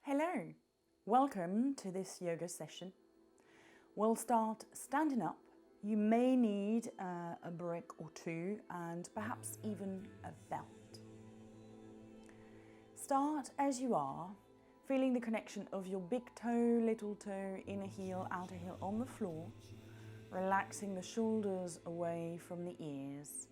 Hello, welcome to this yoga session. We'll start standing up. You may need a brick or two and perhaps even a belt. Start as you are, feeling the connection of your big toe, little toe, inner heel, outer heel on the floor, relaxing the shoulders away from the ears.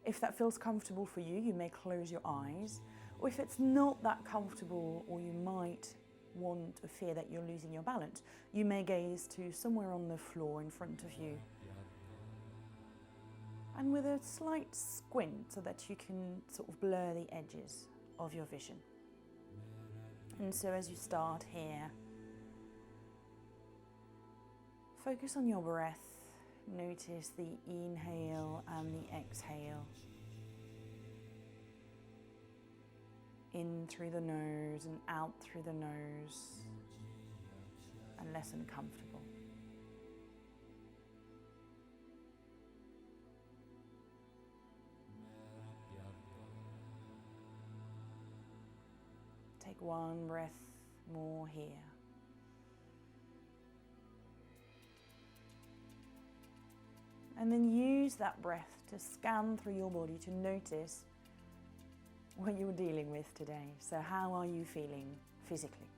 If that feels comfortable for you, you may close your eyes. Or if it's not that comfortable, or you might want or fear that you're losing your balance, you may gaze to somewhere on the floor in front of you. And with a slight squint so that you can sort of blur the edges of your vision. And so as you start here, focus on your breath. Notice the inhale and the exhale. In through the nose and out through the nose, unless uncomfortable. Take one breath more here. And then use that breath to scan through your body to notice what you're dealing with today. So how are you feeling physically?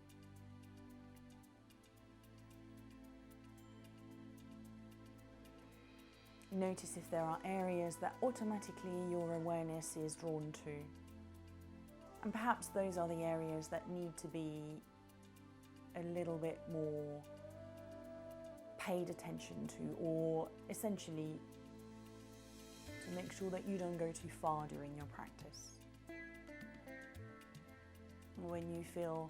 Notice if there are areas that automatically your awareness is drawn to. And perhaps those are the areas that need to be a little bit more paid attention to, or essentially to make sure that you don't go too far during your practice. When you feel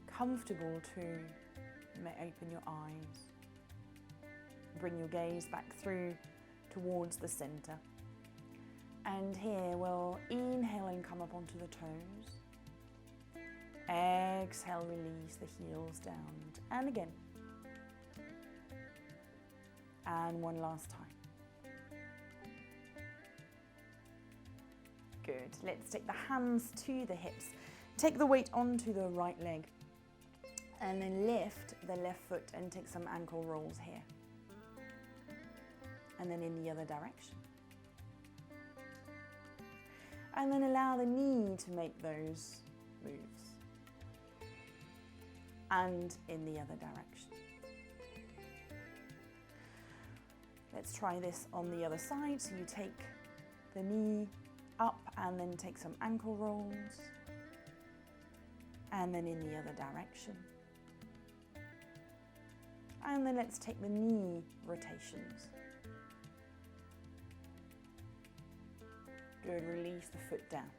comfortable to, you may open your eyes, bring your gaze back through towards the center. And here we'll inhale and come up onto the toes. Exhale, release the heels down. And again. And one last time. Good. Let's take the hands to the hips. Take the weight onto the right leg and then lift the left foot and take some ankle rolls here. And then in the other direction. And then allow the knee to make those moves. And in the other direction. Let's try this on the other side. So you take the knee up and then take some ankle rolls. And then in the other direction. And then let's take the knee rotations. Good, release the foot down.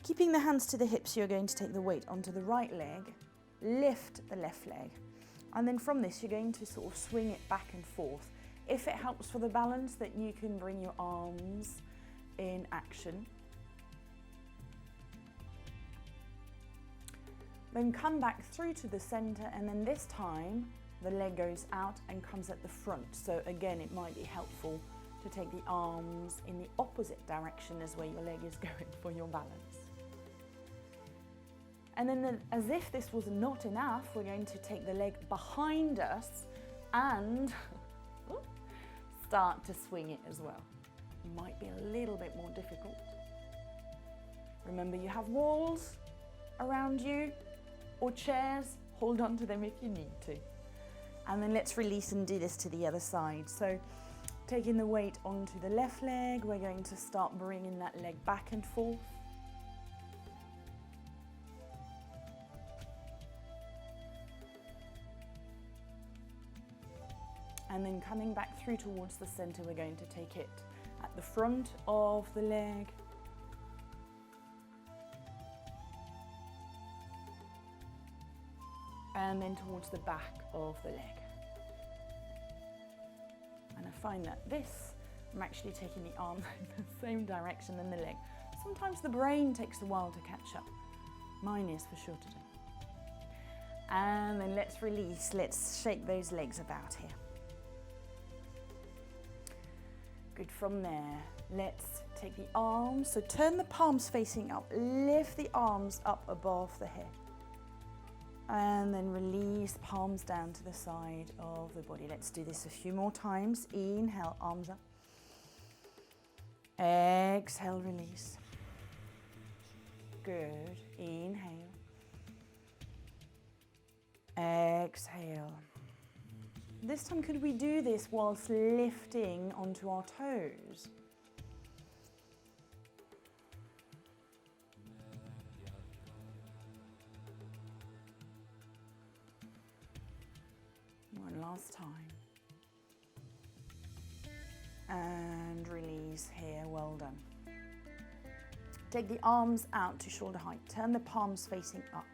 Keeping the hands to the hips, you're going to take the weight onto the right leg, lift the left leg. And then from this, you're going to sort of swing it back and forth. If it helps for the balance, that you can bring your arms in action. Then come back through to the center, and then this time the leg goes out and comes at the front. So again, it might be helpful to take the arms in the opposite direction as where your leg is going for your balance. And then as if this was not enough, we're going to take the leg behind us and start to swing it as well. It might be a little bit more difficult. Remember, you have walls around you or chairs, hold on to them if you need to. And then let's release and do this to the other side. So taking the weight onto the left leg, we're going to start bringing that leg back and forth. And then coming back through towards the center, we're going to take it at the front of the leg. And then towards the back of the leg. And I find that this, I'm actually taking the arm in the same direction than the leg. Sometimes the brain takes a while to catch up. Mine is for sure today. And then let's release, let's shake those legs about here. Good, from there, let's take the arms, so turn the palms facing up, lift the arms up above the head. And then release, palms down to the side of the body. Let's do this a few more times. Inhale, arms up. Exhale, release. Good. Inhale. Exhale. This time, could we do this whilst lifting onto our toes? One last time. And release here, well done. Take the arms out to shoulder height. Turn the palms facing up.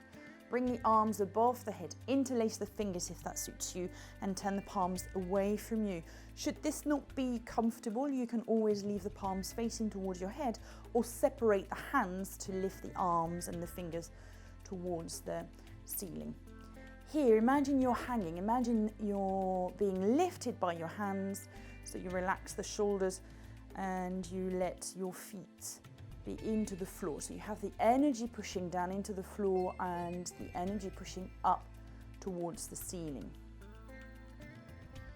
Bring the arms above the head. Interlace the fingers if that suits you and turn the palms away from you. Should this not be comfortable, you can always leave the palms facing towards your head or separate the hands to lift the arms and the fingers towards the ceiling. Here, imagine you're hanging. Imagine you're being lifted by your hands. So you relax the shoulders and you let your feet be into the floor. So you have the energy pushing down into the floor and the energy pushing up towards the ceiling.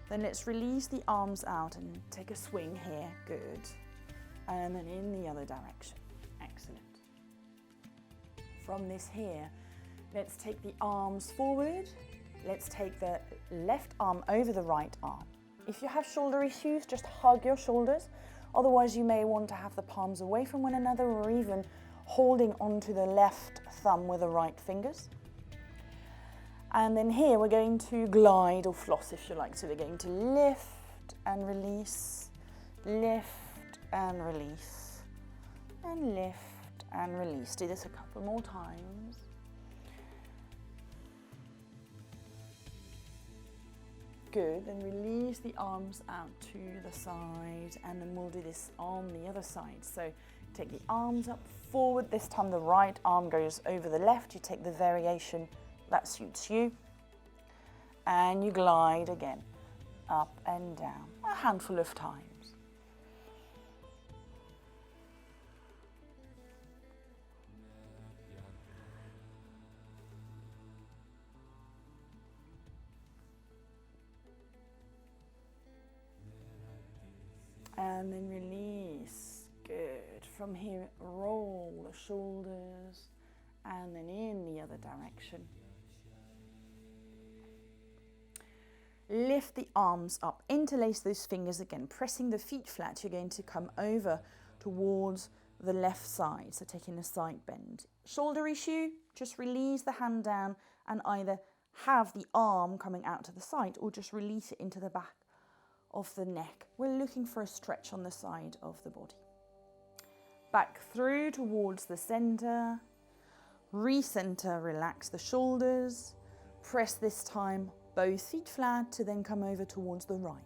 Then let's release the arms out and take a swing here. Good. And then in the other direction. Excellent. From this here, let's take the arms forward. Let's take the left arm over the right arm. If you have shoulder issues, just hug your shoulders. Otherwise, you may want to have the palms away from one another or even holding onto the left thumb with the right fingers. And then here we're going to glide or floss if you like. So we're going to lift and release, lift and release, and lift and release. Do this a couple more times. Good, then release the arms out to the side and then we'll do this on the other side. So take the arms up forward, this time the right arm goes over the left, you take the variation that suits you and you glide again, up and down, a handful of times. And then release. Good. From here, roll the shoulders and then in the other direction. Lift the arms up. Interlace those fingers again. Pressing the feet flat, you're going to come over towards the left side. So taking a side bend. Shoulder issue, just release the hand down and either have the arm coming out to the side or just release it into the back of the neck. We're looking for a stretch on the side of the body. Back through towards the center. Recenter, relax the shoulders. Press this time both feet flat to then come over towards the right.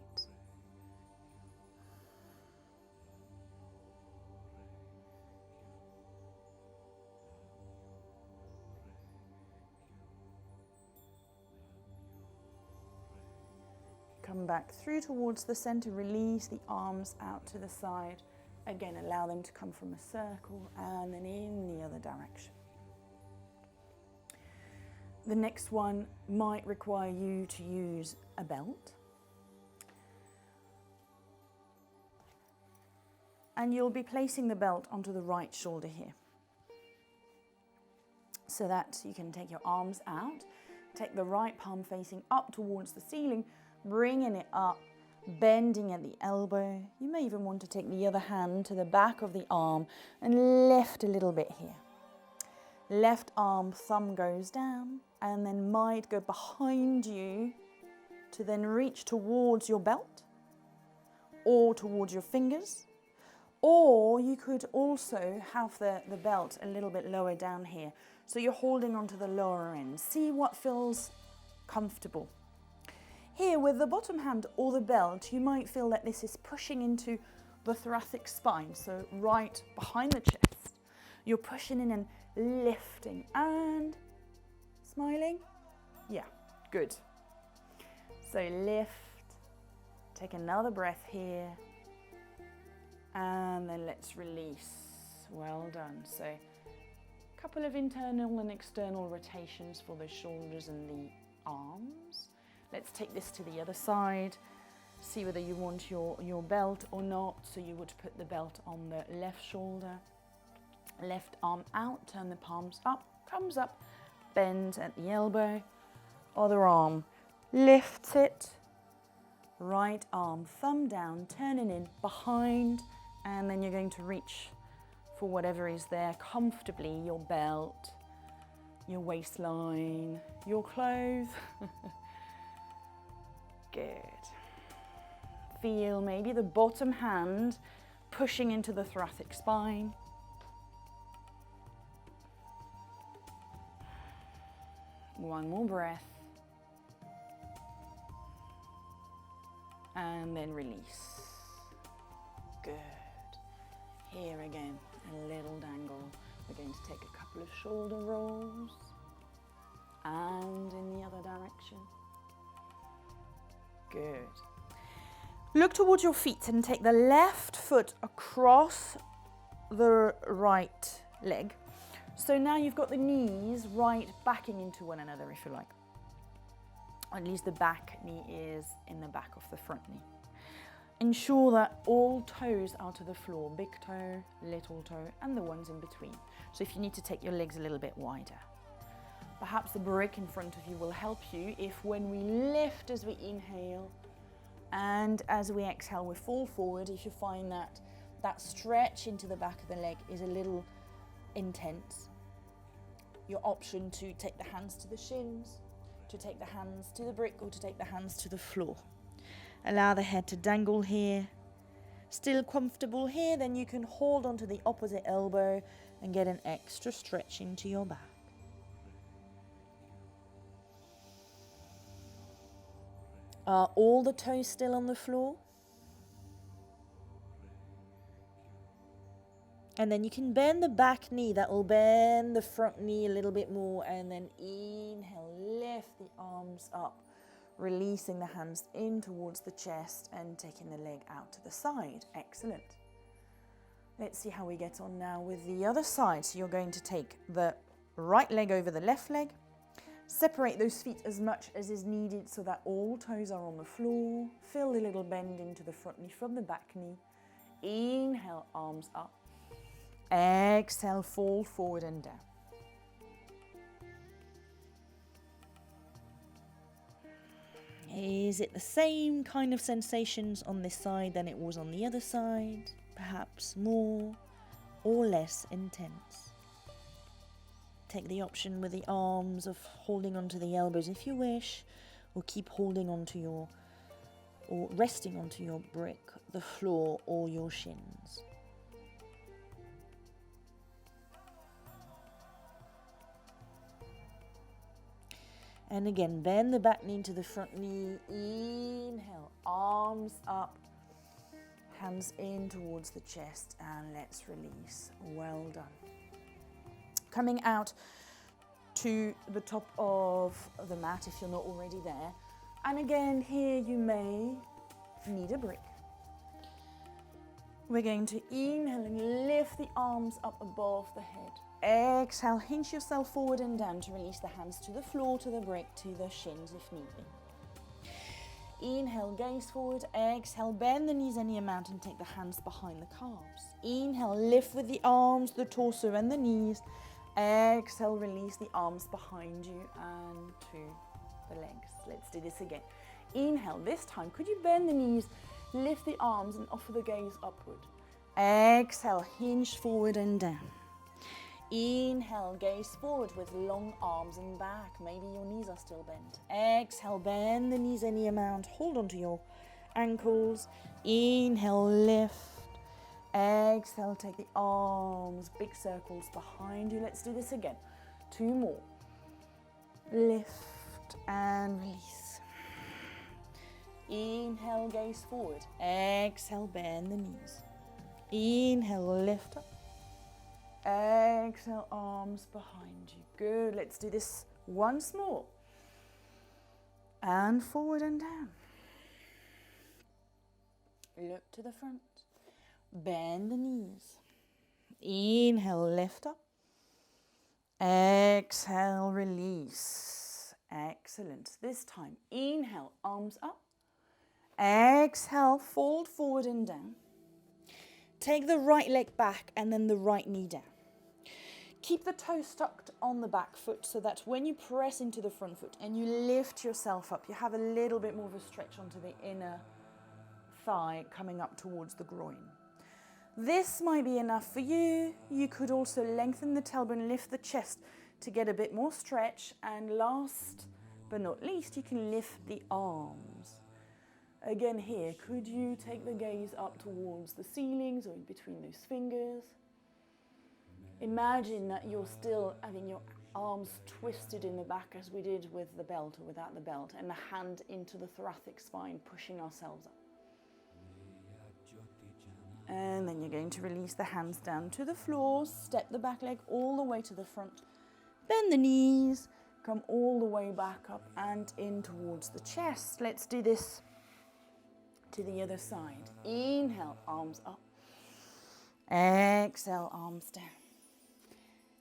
Come back through towards the center, release the arms out to the side. Again, allow them to come from a circle and then in the other direction. The next one might require you to use a belt. And you'll be placing the belt onto the right shoulder here. So that you can take your arms out, take the right palm facing up towards the ceiling, bringing it up, bending at the elbow. You may even want to take the other hand to the back of the arm and lift a little bit here. Left arm, thumb goes down and then might go behind you to then reach towards your belt or towards your fingers. Or you could also have the belt a little bit lower down here. So you're holding onto the lower end. See what feels comfortable. Here with the bottom hand or the belt, you might feel that this is pushing into the thoracic spine, so right behind the chest. You're pushing in and lifting and smiling. Yeah, good. So lift, take another breath here, and then let's release. Well done. So Couple of internal and external rotations for the shoulders and the arms. Let's take this to the other side. See whether you want your belt or not. So you would put the belt on the left shoulder, left arm out, turn the palms up, comes up, bend at the elbow, other arm lifts it, right arm thumb down, turning in behind, and then you're going to reach for whatever is there comfortably, your belt, your waistline, your clothes. Good. Feel maybe the bottom hand pushing into the thoracic spine. One more breath. And then release. Good. Here again, a little dangle. We're going to take a couple of shoulder rolls. And in the other direction. Good. Look towards your feet and take the left foot across the right leg. So now you've got the knees right backing into one another, if you like. At least the back knee is in the back of the front knee. Ensure that all toes are to the floor, big toe, little toe, and the ones in between. So if you need to take your legs a little bit wider. Perhaps the brick in front of you will help you if when we lift as we inhale and as we exhale we fall forward, if you find that that stretch into the back of the leg is a little intense. Your option to take the hands to the shins, to take the hands to the brick, or to take the hands to the floor. Allow the head to dangle here. Still comfortable here, then you can hold onto the opposite elbow and get an extra stretch into your back. Are all the toes still on the floor? And then you can bend the back knee, that will bend the front knee a little bit more, and then inhale, lift the arms up, releasing the hands in towards the chest and taking the leg out to the side. Excellent. Let's see how we get on now with the other side. So you're going to take the right leg over the left leg, separate those feet as much as is needed so that all toes are on the floor. Feel the little bend into the front knee from the back knee. Inhale, arms up. Exhale, fall forward and down. Is it the same kind of sensations on this side than it was on the other side? Perhaps more or less intense. Take the option with the arms of holding onto the elbows if you wish, or keep holding onto your, or resting onto your brick, the floor, or your shins. And again, bend the back knee to the front knee. Inhale, arms up, hands in towards the chest, and let's release. Well done. Coming out to the top of the mat if you're not already there. And again, here you may need a brick. We're going to inhale and lift the arms up above the head. Exhale, hinge yourself forward and down to release the hands to the floor, to the brick, to the shins if need be. Inhale, gaze forward. Exhale, bend the knees any amount and take the hands behind the calves. Inhale, lift with the arms, the torso and the knees. Exhale, release the arms behind you and to the legs. Let's do this again. Inhale, this time, could you bend the knees, lift the arms and offer the gaze upward. Exhale, hinge forward and down. Inhale, gaze forward with long arms and back. Maybe your knees are still bent. Exhale, bend the knees any amount. Hold onto your ankles. Inhale, lift. Exhale, take the arms, big circles behind you. Let's do this again. 2 more. Lift and release. Inhale, gaze forward. Exhale, bend the knees. Inhale, lift up. Exhale, arms behind you. Good. Let's do this once more. And forward and down. Look to the front. Bend the knees. Inhale, lift up. Exhale, release. Excellent. This time, inhale, arms up. Exhale, fold forward and down. Take the right leg back and then the right knee down. Keep the toes tucked on the back foot so that when you press into the front foot and you lift yourself up, you have a little bit more of a stretch onto the inner thigh coming up towards the groin. This might be enough for you. You could also lengthen the tailbone, lift the chest to get a bit more stretch. And last but not least, you can lift the arms. Again here, could you take the gaze up towards the ceilings or in between those fingers? Imagine that you're still having your arms twisted in the back as we did with the belt or without the belt, and the hand into the thoracic spine, pushing ourselves up. And then you're going to release the hands down to the floor, step the back leg all the way to the front, bend the knees, come all the way back up and in towards the chest. Let's do this to the other side. Inhale, arms up. Exhale, arms down.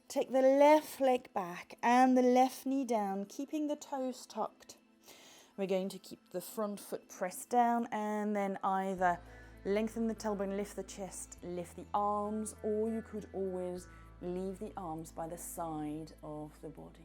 Take the left leg back and the left knee down, keeping the toes tucked. We're going to keep the front foot pressed down and then either lengthen the tailbone, lift the chest, lift the arms, or you could always leave the arms by the side of the body.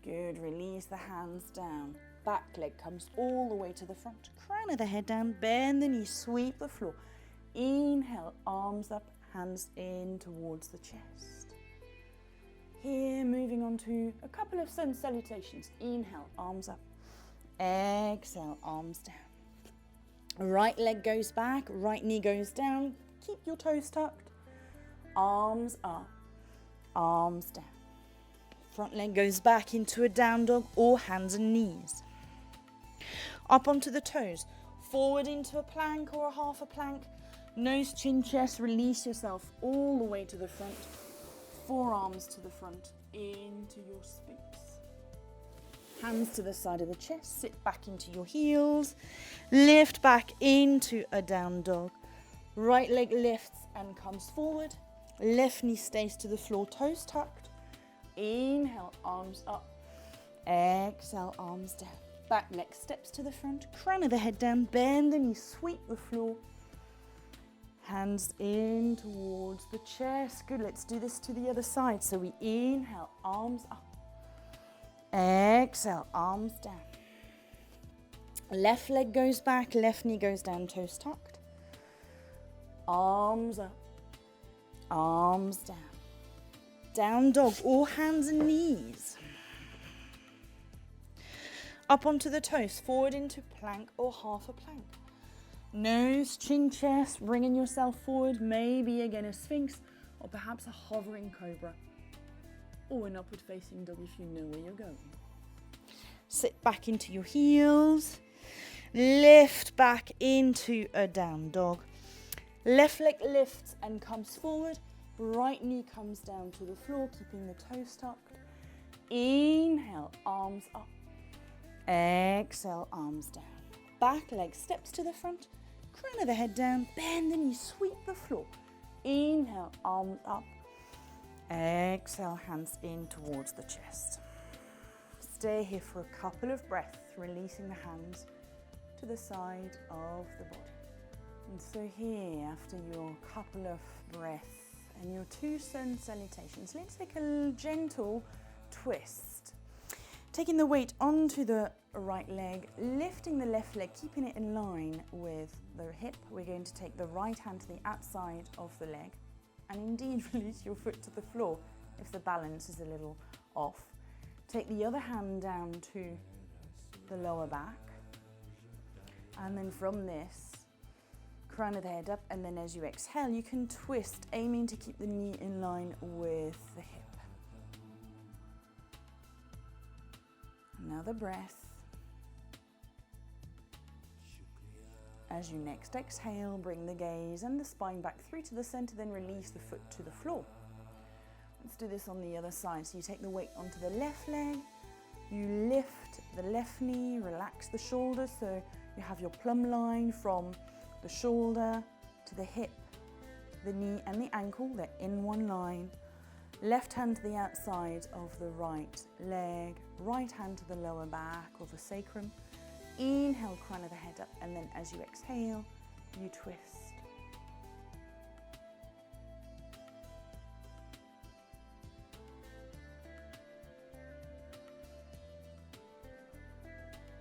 Good, release the hands down. Back leg comes all the way to the front. Crown of the head down, bend the knees, sweep the floor. Inhale, arms up, hands in towards the chest. Here, moving on to a couple of sun salutations. Inhale, arms up. Exhale, arms down. Right leg goes back, right knee goes down. Keep your toes tucked. Arms up, arms down. Front leg goes back into a down dog or hands and knees. Up onto the toes, forward into a plank or a half a plank. Nose, chin, chest, release yourself all the way to the front. Forearms to the front, into your space. Hands to the side of the chest, sit back into your heels. Lift back into a down dog. Right leg lifts and comes forward. Left knee stays to the floor, toes tucked. Inhale, arms up. Exhale, arms down. Back leg steps to the front, crown of the head down, bend the knee, sweep the floor. Hands in towards the chest. Good, let's do this to the other side. So we inhale, arms up. Exhale, arms down. Left leg goes back, left knee goes down, toes tucked. Arms up, arms down. Down dog, all hands and knees. Up onto the toes, forward into plank or half a plank. Nose, chin, chest, bringing yourself forward, maybe again a sphinx or perhaps a hovering cobra or an upward facing dog if you know where you're going. Sit back into your heels, lift back into a down dog. Left leg lifts and comes forward. Right knee comes down to the floor, keeping the toes tucked. Inhale, arms up. Exhale, arms down. Back leg steps to the front. Crown of the head down. Bend the knee, sweep the floor. Inhale, arms up. Exhale, hands in towards the chest. Stay here for a couple of breaths, releasing the hands to the side of the body. And so here, after your couple of breaths, and your two sun salutations, let's take a gentle twist. Taking the weight onto the right leg, lifting the left leg, keeping it in line with the hip. We're going to take the right hand to the outside of the leg and indeed release your foot to the floor if the balance is a little off. Take the other hand down to the lower back, and then from this, crown of the head up, and then as you exhale, you can twist, aiming to keep the knee in line with the hip. Another breath. As you next exhale, bring the gaze and the spine back through to the center, then release the foot to the floor. Let's do this on the other side. So you take the weight onto the left leg, you lift the left knee, relax the shoulders so you have your plumb line from the shoulder to the hip, the knee and the ankle, they're in one line. Left hand to the outside of the right leg, right hand to the lower back or the sacrum. Inhale, crown of the head up, and then as you exhale, you twist.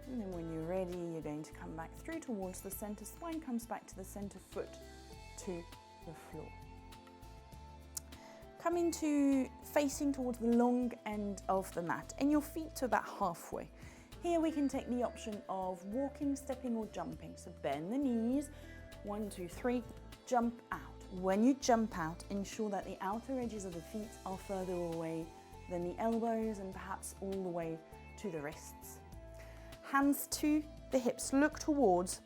And then when you're ready, you're going to come back through towards the center. Spine comes back to the center, foot to the floor. Coming to facing towards the long end of the mat and your feet to about halfway. Here we can take the option of walking, stepping or jumping. So bend the knees, 1, 2, 3, jump out. When you jump out, ensure that the outer edges of the feet are further away than the elbows and perhaps all the way to the wrists. Hands to the hips, look towards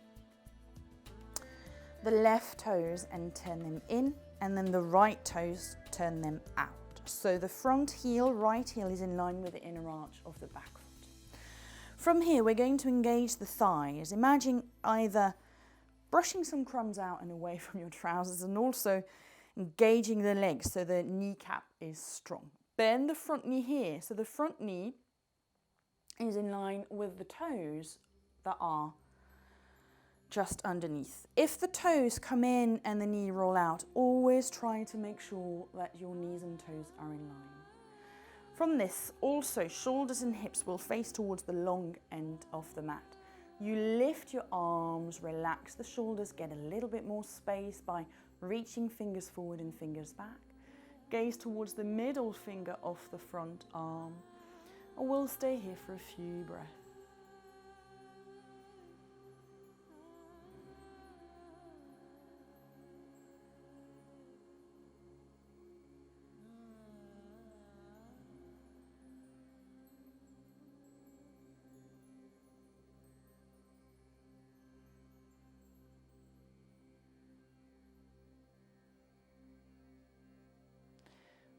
the left toes and turn them in, and then the right toes, turn them out. So the front heel, right heel is in line with the inner arch of the back foot. From here, we're going to engage the thighs. Imagine either brushing some crumbs out and away from your trousers and also engaging the legs so the kneecap is strong. Bend the front knee here. So the front knee is in line with the toes that are just underneath. If the toes come in and the knee roll out, always try to make sure that your knees and toes are in line. From this, also shoulders and hips will face towards the long end of the mat. You lift your arms, relax the shoulders, get a little bit more space by reaching fingers forward and fingers back. Gaze towards the middle finger of the front arm. And we'll stay here for a few breaths.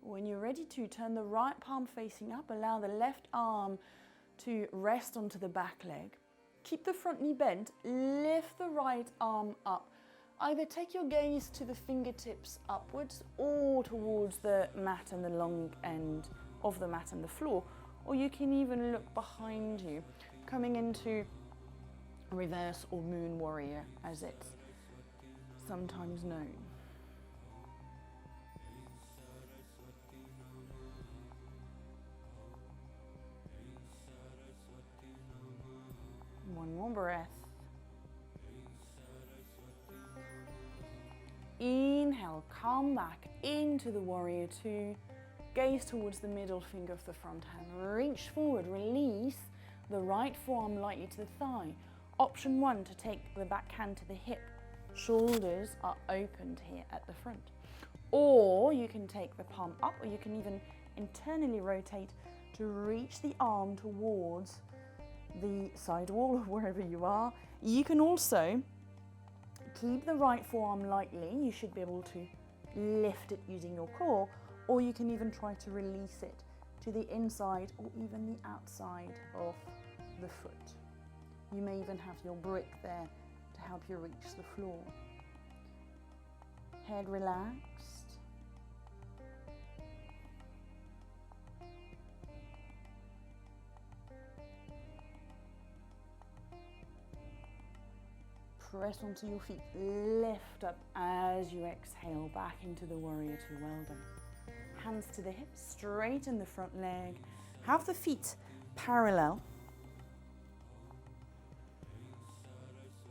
When you're ready to, turn the right palm facing up, allow the left arm to rest onto the back leg. Keep the front knee bent, lift the right arm up. Either take your gaze to the fingertips upwards or towards the mat and the long end of the mat and the floor, or you can even look behind you, coming into reverse or moon warrior as it's sometimes known. One more breath. Inhale, come back into the warrior two. Gaze towards the middle finger of the front hand. Reach forward, release the right forearm lightly to the thigh. Option one, to take the back hand to the hip. Shoulders are opened here at the front. Or you can take the palm up, or you can even internally rotate to reach the arm towards the side wall or wherever you are. You can also keep the right forearm lightly. You should be able to lift it using your core, or you can even try to release it to the inside or even the outside of the foot. You may even have your brick there to help you reach the floor. Head relaxed. Press onto your feet, lift up as you exhale back into the warrior two. Well done. Hands to the hips, straighten the front leg, have the feet parallel.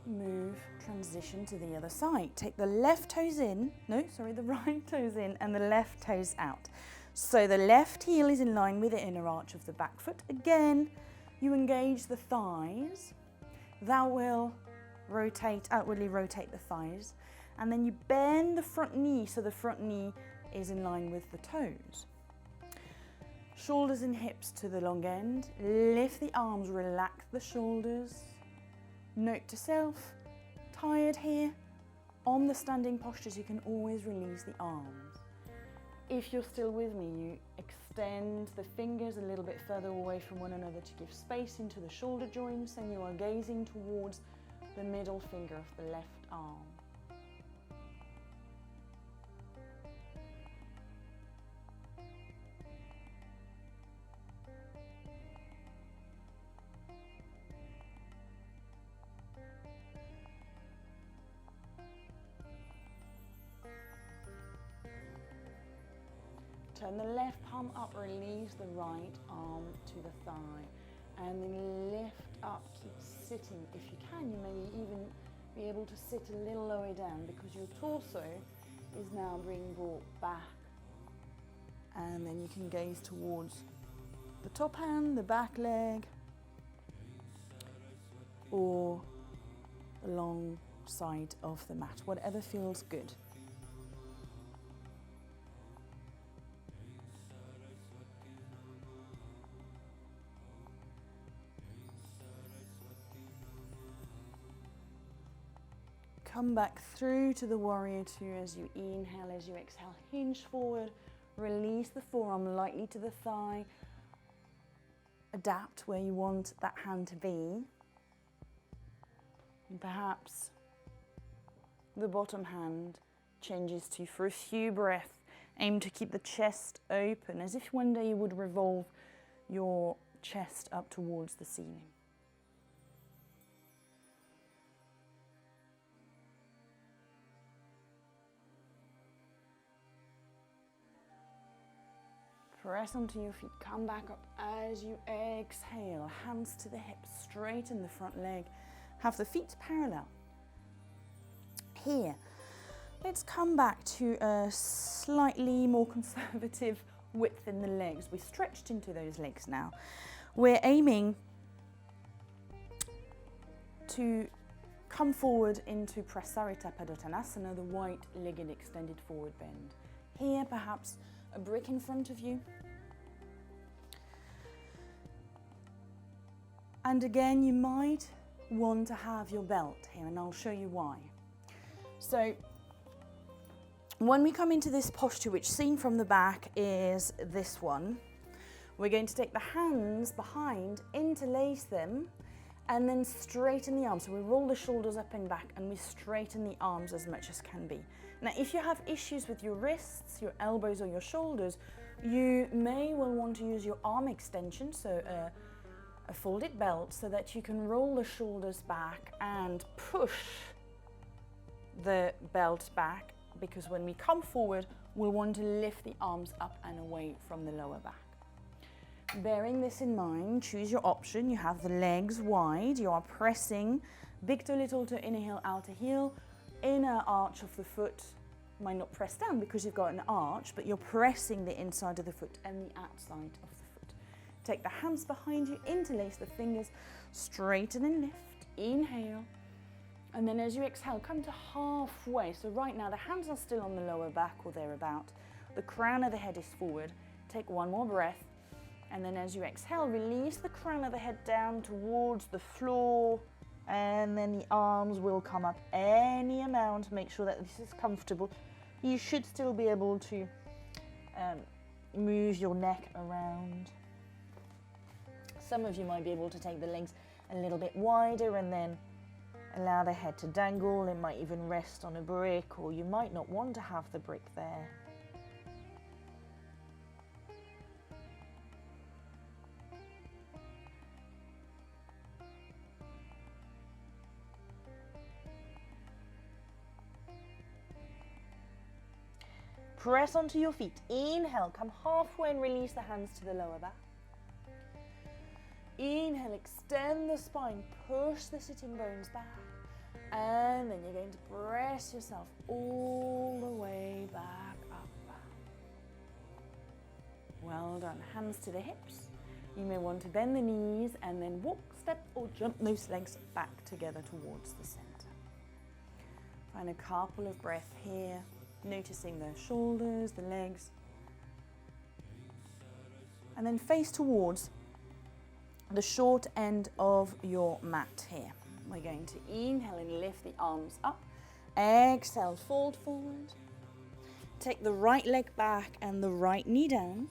Move, transition to the other side. Take the left toes in, the right toes in and the left toes out. So the left heel is in line with the inner arch of the back foot. Again, you engage the thighs. That will outwardly rotate the thighs, and then you bend the front knee so the front knee is in line with the toes. Shoulders and hips to the long end, lift the arms, relax the shoulders. Note to self, tired here, on the standing postures, you can always release the arms. If you're still with me, you extend the fingers a little bit further away from one another to give space into the shoulder joints, and you are gazing towards the middle finger of the left arm. Turn the left palm up, release the right arm to the thigh, and then lift up, keep sitting. If you can, you may even be able to sit a little lower down because your torso is now being brought back. And then you can gaze towards the top hand, the back leg, or the long side of the mat, whatever feels good. Come back through to the warrior two as you inhale, as you exhale, hinge forward, release the forearm lightly to the thigh, adapt where you want that hand to be. And perhaps the bottom hand changes to, for a few breaths, aim to keep the chest open as if one day you would revolve your chest up towards the ceiling. Press onto your feet, come back up as you exhale, hands to the hips, straighten the front leg, have the feet parallel. Here, let's come back to a slightly more conservative width in the legs. We stretched into those legs now. We're aiming to come forward into Prasarita Padottanasana, the wide-legged extended forward bend. Here, perhaps a brick in front of you. And again, you might want to have your belt here, and I'll show you why. So when we come into this posture, which seen from the back is this one, we're going to take the hands behind, interlace them, and then straighten the arms. So we roll the shoulders up and back, and we straighten the arms as much as can be. Now, if you have issues with your wrists, your elbows, or your shoulders, you may well want to use your arm extension, so a folded belt, so that you can roll the shoulders back and push the belt back, because when we come forward, we'll want to lift the arms up and away from the lower back. Bearing this in mind, choose your option. You have the legs wide, you are pressing big toe, little toe, inhale, outer heel, inner arch of the foot. Might not press down because you've got an arch, but you're pressing the inside of the foot and the outside of the foot. Take the hands behind you, interlace the fingers, straighten and lift, inhale. And then as you exhale, come to halfway. So right now the hands are still on the lower back or thereabout. The crown of the head is forward. Take one more breath. And then as you exhale, release the crown of the head down towards the floor. And then the arms will come up any amount. Make sure that this is comfortable. You should still be able to move your neck around. Some of you might be able to take the legs a little bit wider and then allow the head to dangle. It might even rest on a brick, or you might not want to have the brick there. Press onto your feet. Inhale, come halfway and release the hands to the lower back. Inhale, extend the spine, push the sitting bones back. And then you're going to press yourself all the way back up. Well done. Hands to the hips. You may want to bend the knees and then walk, step, or jump those legs back together towards the center. Find a couple of breaths here. Noticing the shoulders, the legs, and then face towards the short end of your mat here. We're going to inhale and lift the arms up. Exhale, fold forward. Take the right leg back and the right knee down.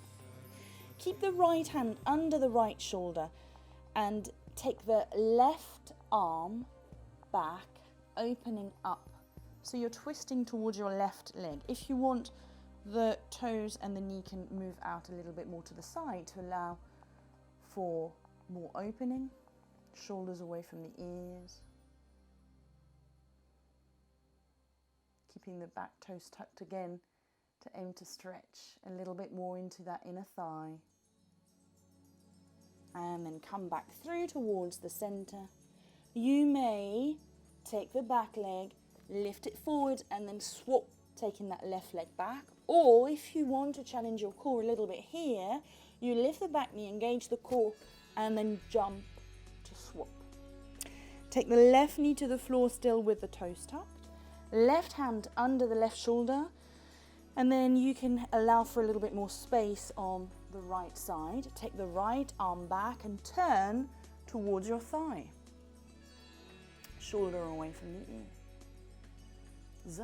Keep the right hand under the right shoulder and take the left arm back, opening up. So you're twisting towards your left leg. If you want, the toes and the knee can move out a little bit more to the side to allow for more opening. Shoulders away from the ears. Keeping the back toes tucked again to aim to stretch a little bit more into that inner thigh. And then come back through towards the center. You may take the back leg, lift it forward and then swap, taking that left leg back. Or if you want to challenge your core a little bit here, you lift the back knee, engage the core and then jump to swap. Take the left knee to the floor still with the toes tucked. Left hand under the left shoulder. And then you can allow for a little bit more space on the right side. Take the right arm back and turn towards your thigh. Shoulder away from the ear. Z.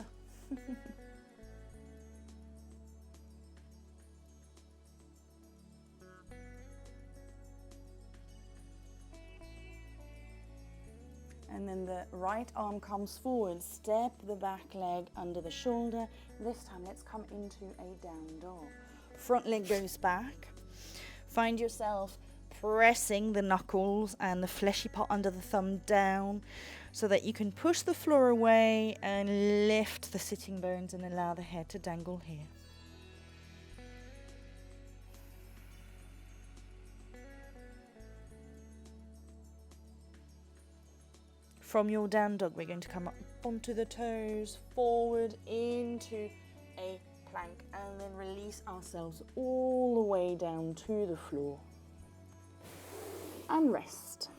And then the right arm comes forward, step the back leg under the shoulder. This time let's come into a down dog. Front leg goes back. Find yourself pressing the knuckles and the fleshy part under the thumb down so that you can push the floor away and lift the sitting bones and allow the head to dangle here. From your down dog, we're going to come up onto the toes, forward into a plank, and then release ourselves all the way down to the floor. And rest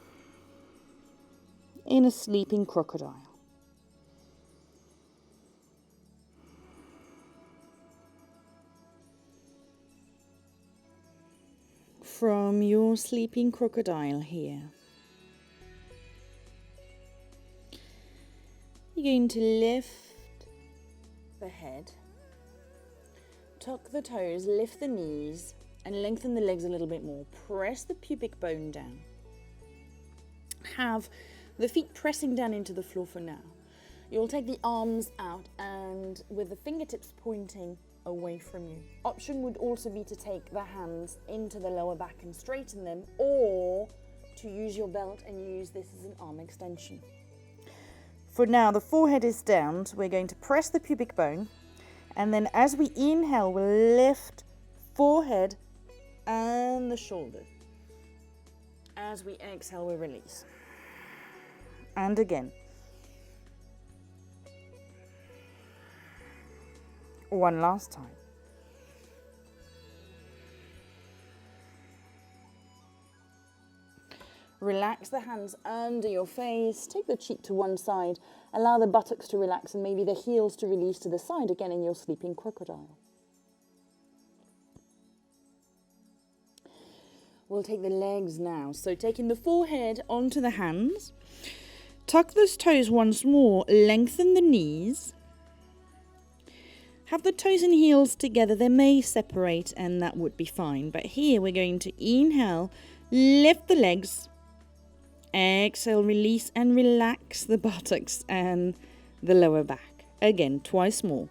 in a sleeping crocodile. From your sleeping crocodile here, you're going to lift the head, tuck the toes, lift the knees, and lengthen the legs a little bit more. Press the pubic bone down. Have the feet pressing down into the floor for now. You'll take the arms out and with the fingertips pointing away from you. Option would also be to take the hands into the lower back and straighten them, or to use your belt and use this as an arm extension. For now, the forehead is down, so we're going to press the pubic bone, and then as we inhale, we'll lift forehead and the shoulder. As we exhale, we release. And again. One last time. Relax the hands under your face, take the cheek to one side, allow the buttocks to relax and maybe the heels to release to the side again in your sleeping crocodile. We'll take the legs now, so taking the forehead onto the hands, tuck those toes once more, lengthen the knees, have the toes and heels together. They may separate and that would be fine, but here we're going to inhale, lift the legs, exhale, release and relax the buttocks and the lower back. Again, twice more.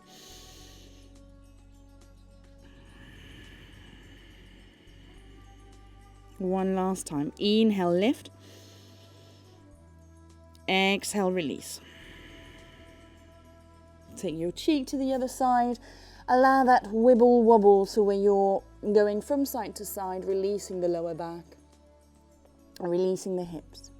One last time. Inhale, lift. Exhale, release. Take your cheek to the other side. Allow that wibble wobble, so where you're going from side to side, releasing the lower back, releasing the hips.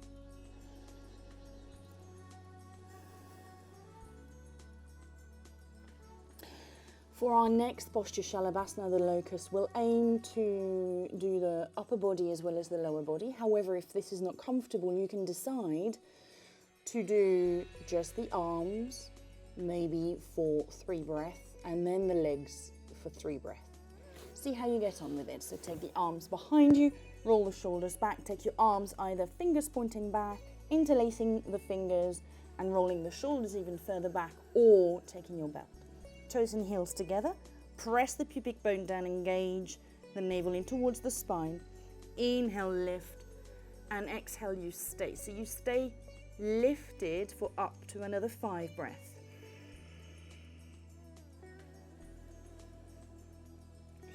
For our next posture, Shalabhasana, the locust, we'll aim to do the upper body as well as the lower body. However, if this is not comfortable, you can decide to do just the arms, maybe for 3 breaths, and then the legs for 3 breaths. See how you get on with it. So take the arms behind you, roll the shoulders back, take your arms either fingers pointing back interlacing the fingers and rolling the shoulders even further back, or taking your belt. Toes and heels together, press the pubic bone down, engage the navel in towards the spine. Inhale, lift, and exhale, you stay. So you stay lifted for up to another 5 breaths.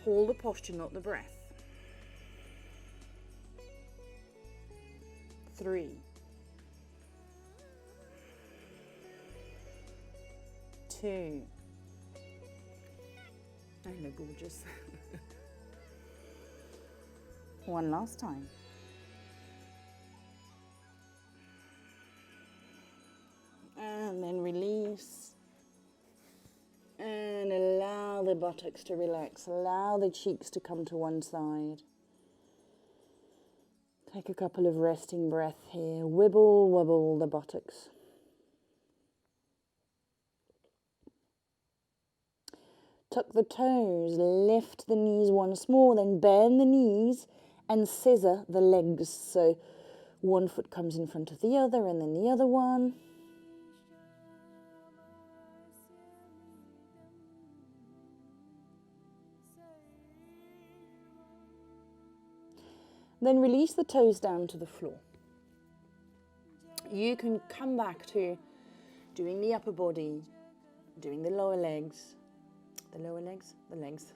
Hold the posture, not the breath. 3, 2, I look gorgeous. One last time. And then release. And allow the buttocks to relax. Allow the cheeks to come to one side. Take a couple of resting breaths here. Wibble, wobble the buttocks. Tuck the toes, lift the knees once more, then bend the knees and scissor the legs. So one foot comes in front of the other and then the other one. Then release the toes down to the floor. You can come back to doing the upper body, doing the lower legs, the legs,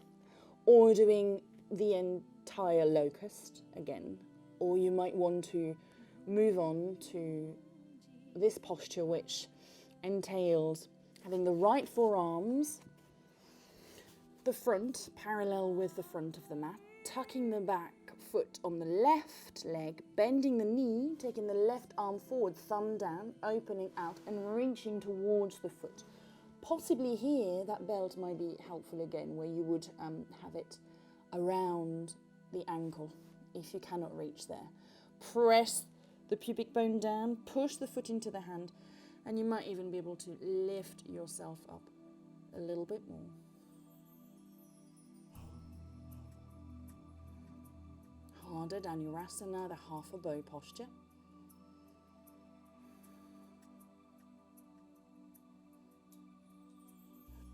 or doing the entire locust again. Or you might want to move on to this posture, which entails having the right forearms, the front parallel with the front of the mat, tucking the back foot on the left leg, bending the knee, taking the left arm forward, thumb down, opening out and reaching towards the foot. Possibly here, that belt might be helpful again, where you would have it around the ankle if you cannot reach there. Press the pubic bone down, push the foot into the hand, and you might even be able to lift yourself up a little bit more. Harder, Dhanurasana, the half a bow posture.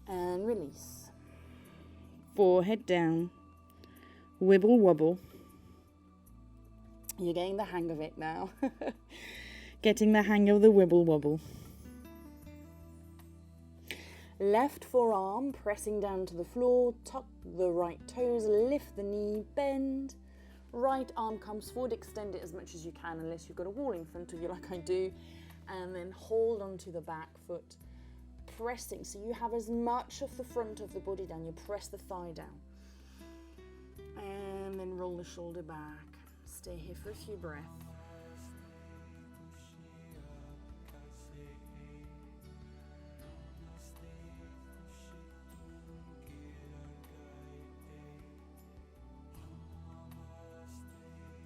And release. Forehead down, wibble wobble. You're getting the hang of it now. Getting the hang of the wibble wobble. Left forearm pressing down to the floor, tuck the right toes, lift the knee, bend. Right arm comes forward, extend it as much as you can unless you've got a wall in front of you like I do, and then hold onto the back foot, pressing so you have as much of the front of the body down. You press the thigh down and then roll the shoulder back. Stay here for a few breaths.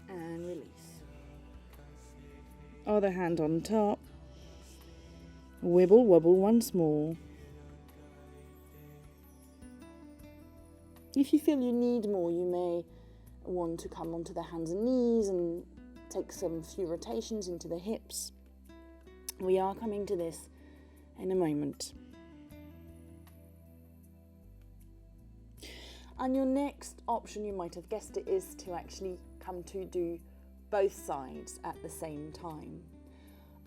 And release. Other hand on top. Wibble wobble once more. If you feel you need more, you may want to come onto the hands and knees and take some few rotations into the hips. We are coming to this in a moment. And your next option, you might have guessed it, is to actually come to do both sides at the same time.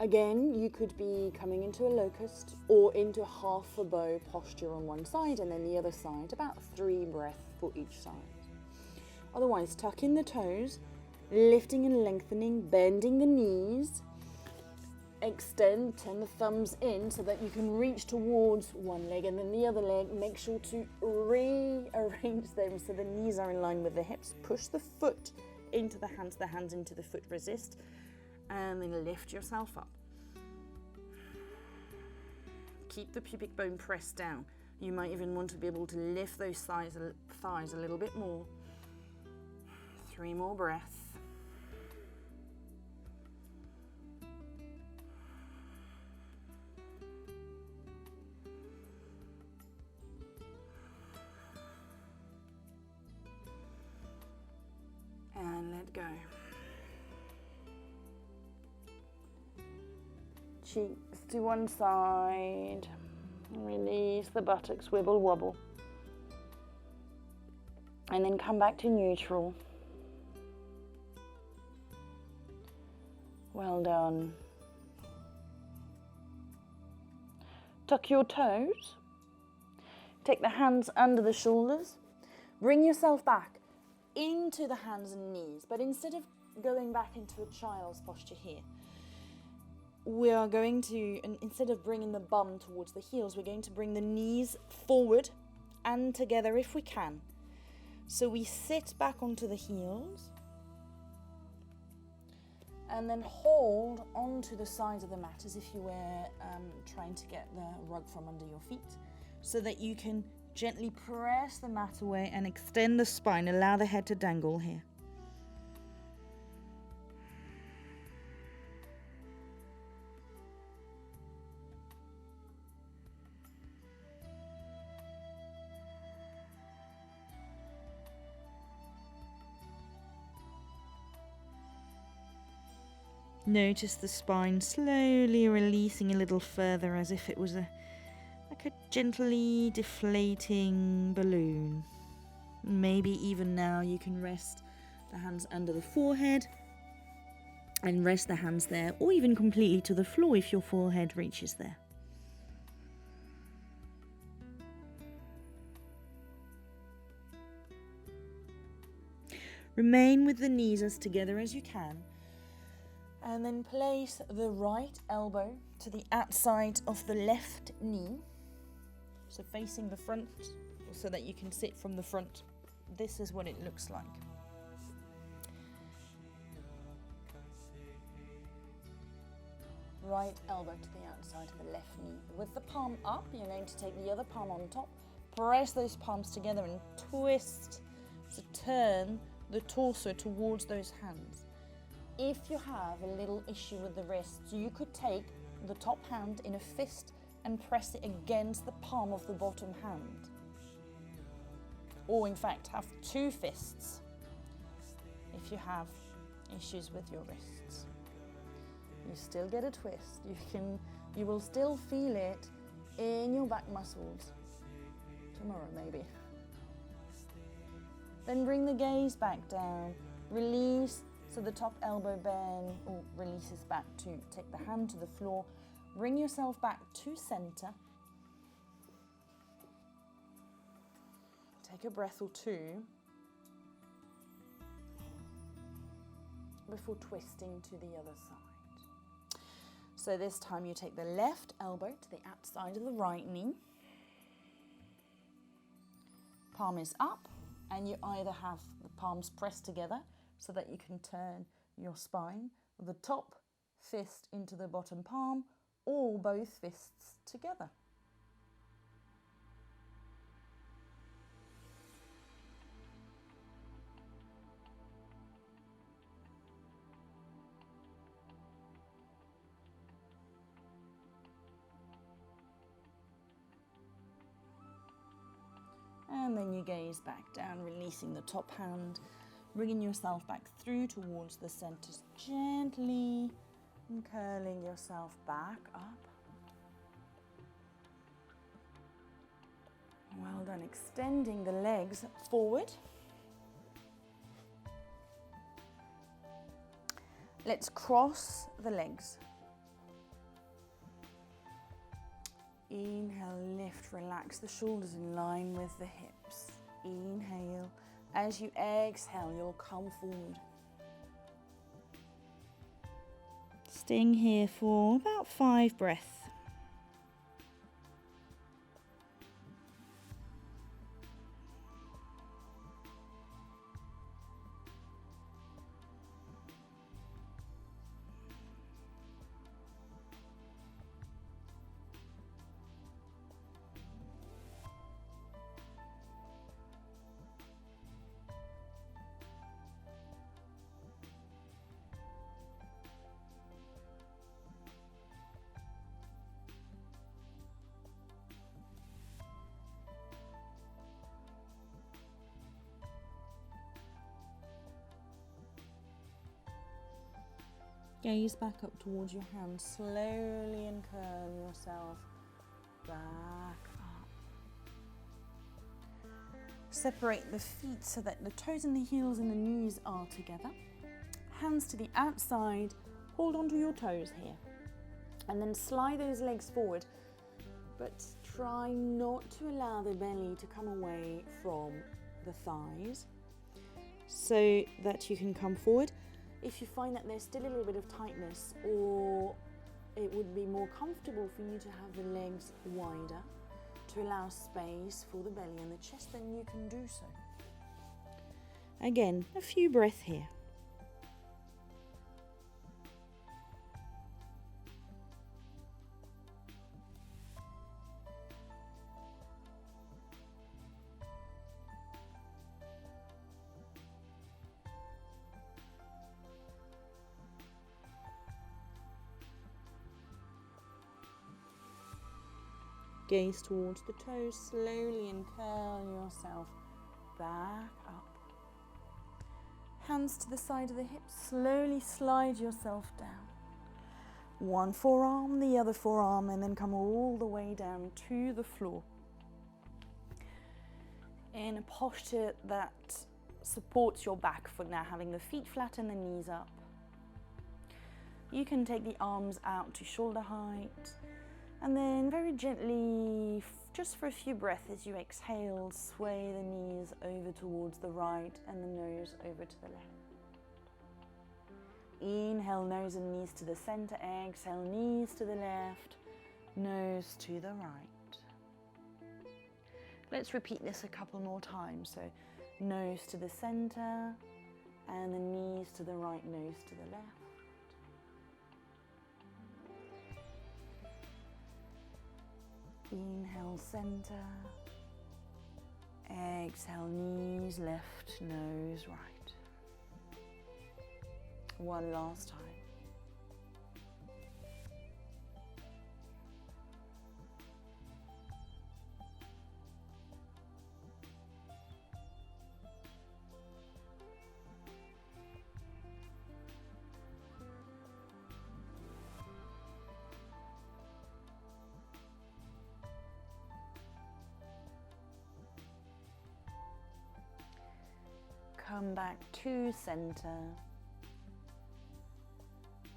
Again, you could be coming into a locust or into a half a bow posture on one side and then the other side, about 3 breaths for each side. Otherwise, tuck in the toes, lifting and lengthening, bending the knees, extend, turn the thumbs in so that you can reach towards one leg and then the other leg. Make sure to rearrange them so the knees are in line with the hips. Push the foot into the hands into the foot, resist, and then lift yourself up. Keep the pubic bone pressed down. You might even want to be able to lift those thighs a little bit more. 3 more breaths. And let go. cheeks to one side. Release the buttocks, wibble wobble. And then come back to neutral. Well done. Tuck your toes. Take the hands under the shoulders. Bring yourself back into the hands and knees, but instead of going back into a child's posture here, we are going to, instead of bringing the bum towards the heels, we're going to bring the knees forward and together if we can. So we sit back onto the heels and then hold onto the sides of the mat as if you were trying to get the rug from under your feet, so that you can gently press the mat away and extend the spine. Allow the head to dangle here. Notice the spine slowly releasing a little further, as if it was like a gently deflating balloon. Maybe even now you can rest the hands under the forehead and rest the hands there, or even completely to the floor if your forehead reaches there. Remain with the knees as together as you can. And then place the right elbow to the outside of the left knee. So facing the front, so that you can sit from the front. This is what it looks like. Right elbow to the outside of the left knee. With the palm up, you're going to take the other palm on top. Press those palms together and twist. So turn the torso towards those hands. If you have a little issue with the wrists, you could take the top hand in a fist and press it against the palm of the bottom hand. Or in fact, have two fists if you have issues with your wrists. You still get a twist. You will still feel it in your back muscles. Tomorrow maybe. Then bring the gaze back down. Release. So the top elbow bend or releases back to take the hand to the floor. Bring yourself back to center. Take a breath or two before twisting to the other side. So this time you take the left elbow to the outside of the right knee. Palm is up, and you either have the palms pressed together so that you can turn your spine, the top fist into the bottom palm, or both fists together. And then you gaze back down, releasing the top hand, bringing yourself back through towards the center, gently and curling yourself back up. Well done, extending the legs forward. Let's cross the legs. Inhale, lift, relax the shoulders in line with the hips. Inhale. As you exhale, you'll come forward. Staying here for about 5 breaths. Gaze back up towards your hands. Slowly and curl yourself back up. Separate the feet so that the toes and the heels and the knees are together. Hands to the outside. Hold onto your toes here. And then slide those legs forward. But try not to allow the belly to come away from the thighs so that you can come forward. If you find that there's still a little bit of tightness, or it would be more comfortable for you to have the legs wider to allow space for the belly and the chest, then you can do so. Again, a few breaths here. Gaze towards the toes, slowly, and curl yourself back up. Hands to the side of the hips, slowly slide yourself down. One forearm, the other forearm, and then come all the way down to the floor. In a posture that supports your back for now, having the feet flat and the knees up. You can take the arms out to shoulder height. And then very gently, just for a few breaths as you exhale, sway the knees over towards the right and the nose over to the left. Inhale, nose and knees to the center. Exhale, knees to the left, nose to the right. Let's repeat this a couple more times. So nose to the center and the knees to the right, nose to the left. Inhale, center. Exhale, knees left, nose right. One last time. Come back to center.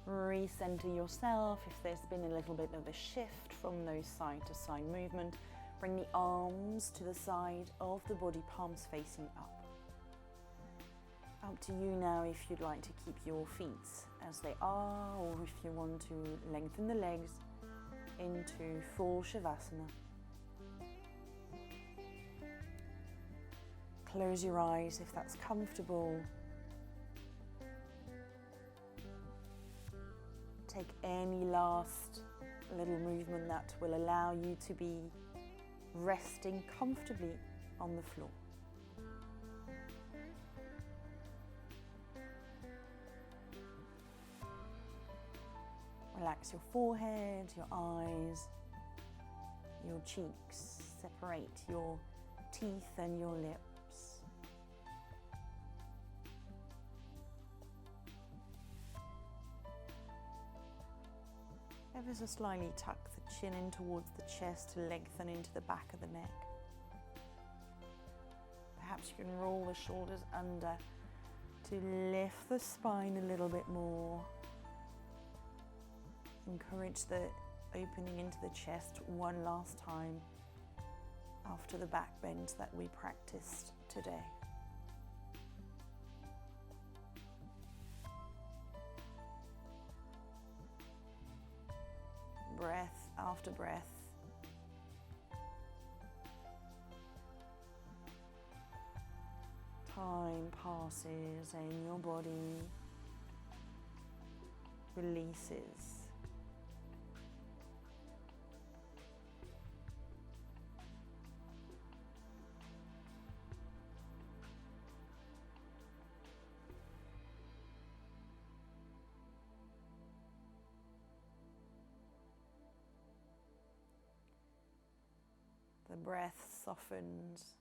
Recenter yourself. If there's been a little bit of a shift from those side to side movement, bring the arms to the side of the body, palms facing up. Up to you now if you'd like to keep your feet as they are, or if you want to lengthen the legs into full Shavasana. Close your eyes if that's comfortable. Take any last little movement that will allow you to be resting comfortably on the floor. Relax your forehead, your eyes, your cheeks. Separate your teeth and your lips. Ever so slightly tuck the chin in towards the chest to lengthen into the back of the neck. Perhaps you can roll the shoulders under to lift the spine a little bit more. Encourage the opening into the chest one last time after the back bend that we practiced today. Breath after breath. Time passes and your body releases. The breath softens.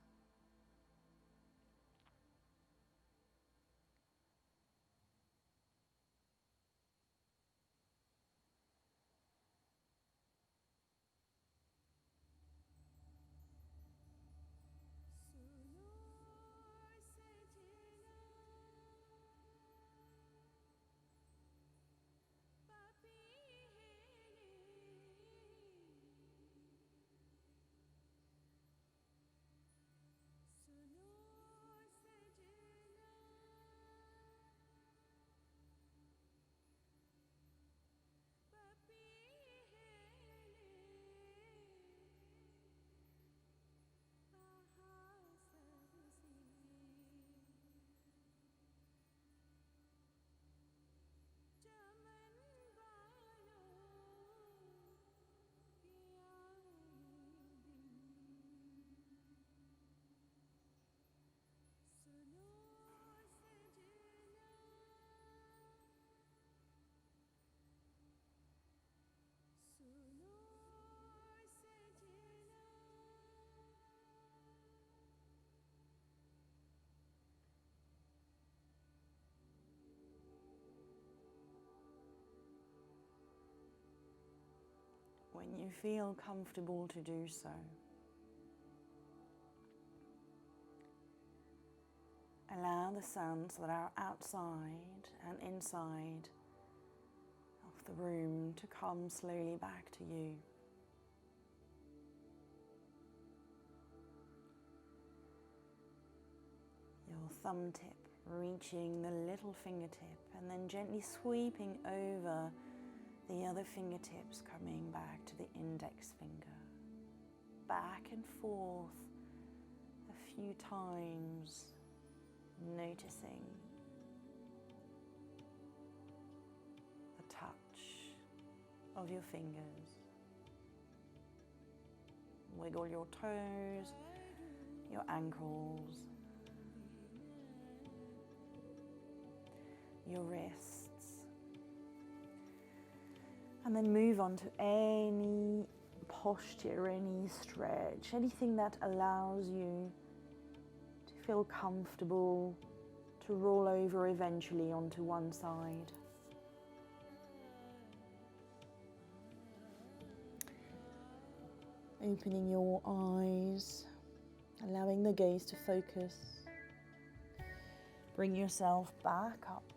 when you feel comfortable to do so. Allow the sounds that are outside and inside of the room to come slowly back to you. Your thumb tip reaching the little fingertip and then gently sweeping over the other fingertips, coming back to the index finger. Back and forth a few times, noticing the touch of your fingers. Wiggle your toes, your ankles, your wrists, and then move on to any posture, any stretch, anything that allows you to feel comfortable to roll over eventually onto one side. Opening your eyes, allowing the gaze to focus. Bring yourself back up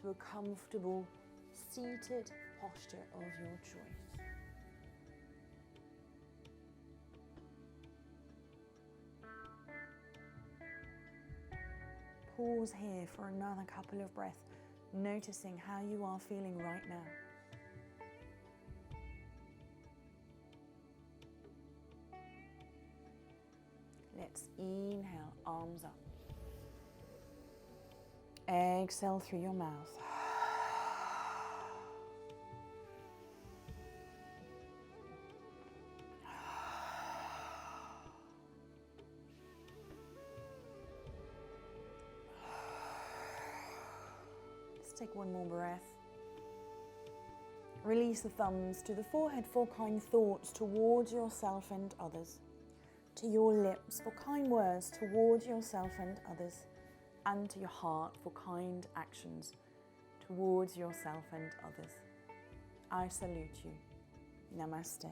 to a comfortable seated posture of your choice. Pause here for another couple of breaths, noticing how you are feeling right now. Let's inhale, arms up. Exhale through your mouth. Let's take one more breath. Release the thumbs to the forehead for kind thoughts towards yourself and others. To your lips for kind words towards yourself and others. And to your heart for kind actions towards yourself and others. I salute you. Namaste.